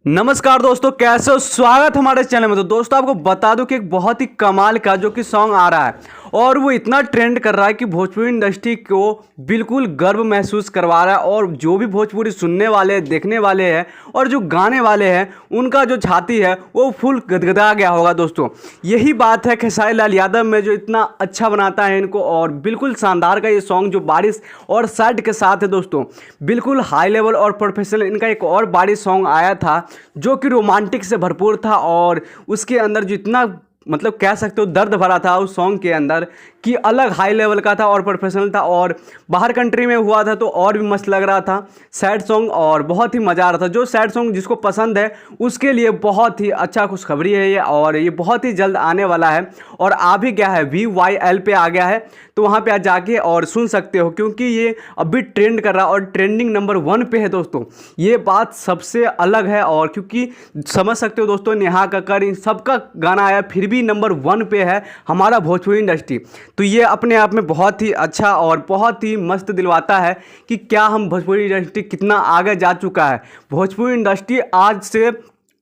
नमस्कार दोस्तों, कैसे हो? स्वागत हमारे चैनल में। तो दोस्तों आपको बता दूं कि एक बहुत ही कमाल का जो कि सॉन्ग आ रहा है और वो इतना ट्रेंड कर रहा है कि भोजपुरी इंडस्ट्री को बिल्कुल गर्व महसूस करवा रहा है। और जो भी भोजपुरी सुनने वाले देखने वाले हैं और जो गाने वाले हैं उनका जो छाती है वो फुल गदगदा गया होगा। दोस्तों यही बात है खेसारी लाल यादव में, जो इतना अच्छा बनाता है इनको। और बिल्कुल शानदार का ये सॉन्ग जो बारिश और साइड के साथ है दोस्तों, बिल्कुल हाई लेवल और प्रोफेशनल। इनका एक और बारिश सॉन्ग आया था जो कि रोमांटिक से भरपूर था और उसके अंदर जितना मतलब कह सकते हो दर्द भरा था उस सॉन्ग के अंदर, कि अलग हाई लेवल का था और प्रोफेशनल था। और बाहर कंट्री में हुआ था तो और भी मस्त लग रहा था। सैड सॉन्ग और बहुत ही मज़ा आ रहा था। जो सैड सॉन्ग जिसको पसंद है उसके लिए बहुत ही अच्छा खुशखबरी है ये, और ये बहुत ही जल्द आने वाला है। और आ भी गया है, VYL पे आ गया है, तो वहाँ पे आ जाके और सुन सकते हो, क्योंकि ये अभी ट्रेंड कर रहा है और ट्रेंडिंग नंबर 1 पे है दोस्तों। ये बात सबसे अलग है। और क्योंकि समझ सकते हो दोस्तों, नेहा कक्कड़ इन सबका गाना आया फिर भी नंबर 1 पे है हमारा भोजपुरी इंडस्ट्री। तो ये अपने आप में बहुत ही अच्छा और बहुत ही मस्त दिलवाता है कि क्या हम भोजपुरी इंडस्ट्री कितना आगे जा चुका है। भोजपुरी इंडस्ट्री आज से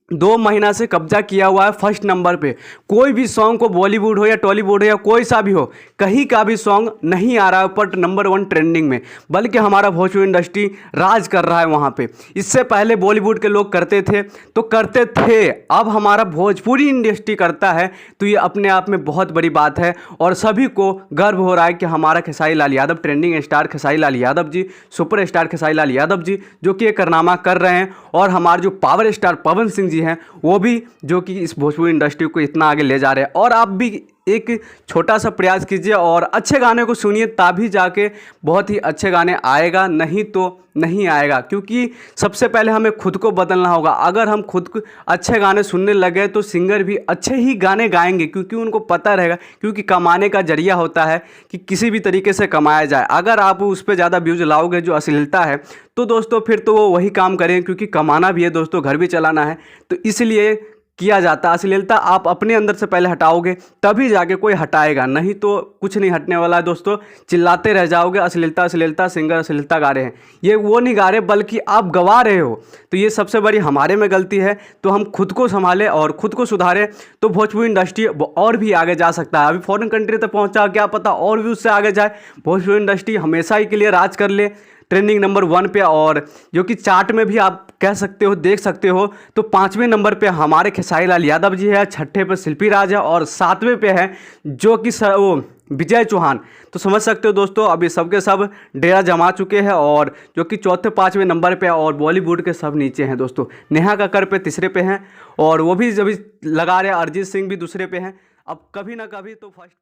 2 महीना से कब्जा किया हुआ है फर्स्ट नंबर पे। कोई भी सॉन्ग को बॉलीवुड हो या टॉलीवुड हो या कोई सा भी हो, कहीं का भी सॉन्ग नहीं आ रहा है ऊपर नंबर 1 ट्रेंडिंग में, बल्कि हमारा भोजपुरी इंडस्ट्री राज कर रहा है वहाँ पे। इससे पहले बॉलीवुड के लोग करते थे तो करते थे, अब हमारा भोजपुरी इंडस्ट्री करता है। तो ये अपने आप में बहुत बड़ी बात है और सभी को गर्व हो रहा है कि हमारा Khesari Lal Yadav, trending star Khesari Lal Yadav ji, super star Khesari Lal Yadav ji, जो कि ये कारनामा कर रहे हैं। और हमारे जो पावर स्टार पवन सिंह जी हैं वो भी, जो कि इस भोजपुरी इंडस्ट्री को इतना आगे ले जा रहे हैं। और आप भी एक छोटा सा प्रयास कीजिए और अच्छे गाने को सुनिए, तभी जाके बहुत ही अच्छे गाने आएगा, नहीं तो नहीं आएगा। क्योंकि सबसे पहले हमें खुद को बदलना होगा। अगर हम खुद को अच्छे गाने सुनने लगे तो सिंगर भी अच्छे ही गाने गाएंगे, क्योंकि उनको पता रहेगा। क्योंकि कमाने का जरिया होता है कि किसी भी तरीके से कमाया जाए। अगर आप उस पर ज़्यादा व्यूज़ लाओगे जो अश्लीलता है, तो दोस्तों फिर तो वो वही काम करेंगे, क्योंकि कमाना भी है दोस्तों, घर भी चलाना है। तो इसलिए किया जाता है। अश्लीलता आप अपने अंदर से पहले हटाओगे तभी जाके कोई हटाएगा, नहीं तो कुछ नहीं हटने वाला है दोस्तों। चिल्लाते रह जाओगे अश्लीलता अश्लीलता, सिंगर अश्लीलता गा रहे हैं, ये वो नहीं गा रहे बल्कि आप गवा रहे हो। तो ये सबसे बड़ी हमारे में गलती है। तो हम खुद को संभालें और खुद को सुधारें, तो भोजपुरी इंडस्ट्री और भी आगे जा सकता है। अभी फॉरेन कंट्री तक पहुँचा, क्या पता और भी उससे आगे जाए। भोजपुरी इंडस्ट्री हमेशा ही के लिए राज कर ले ट्रेंडिंग नंबर 1 पे। और जो कि चार्ट में भी आप कह सकते हो, देख सकते हो, तो 5वें नंबर पे हमारे खेसारी लाल यादव जी है, 6ठे पे शिल्पी राज है और 7वें पे है जो कि वो विजय चौहान। तो समझ सकते हो दोस्तों, अभी सबके सब डेरा जमा चुके हैं। और जो कि 4थे 5वें नंबर पे है और बॉलीवुड के सब नीचे हैं दोस्तों। नेहा कक्कड़ पे 3रे पे हैं और वो भी जब लगा रहे, अरिजीत सिंह भी 2रे पे हैं। अब कभी ना कभी तो फर्स्ट पे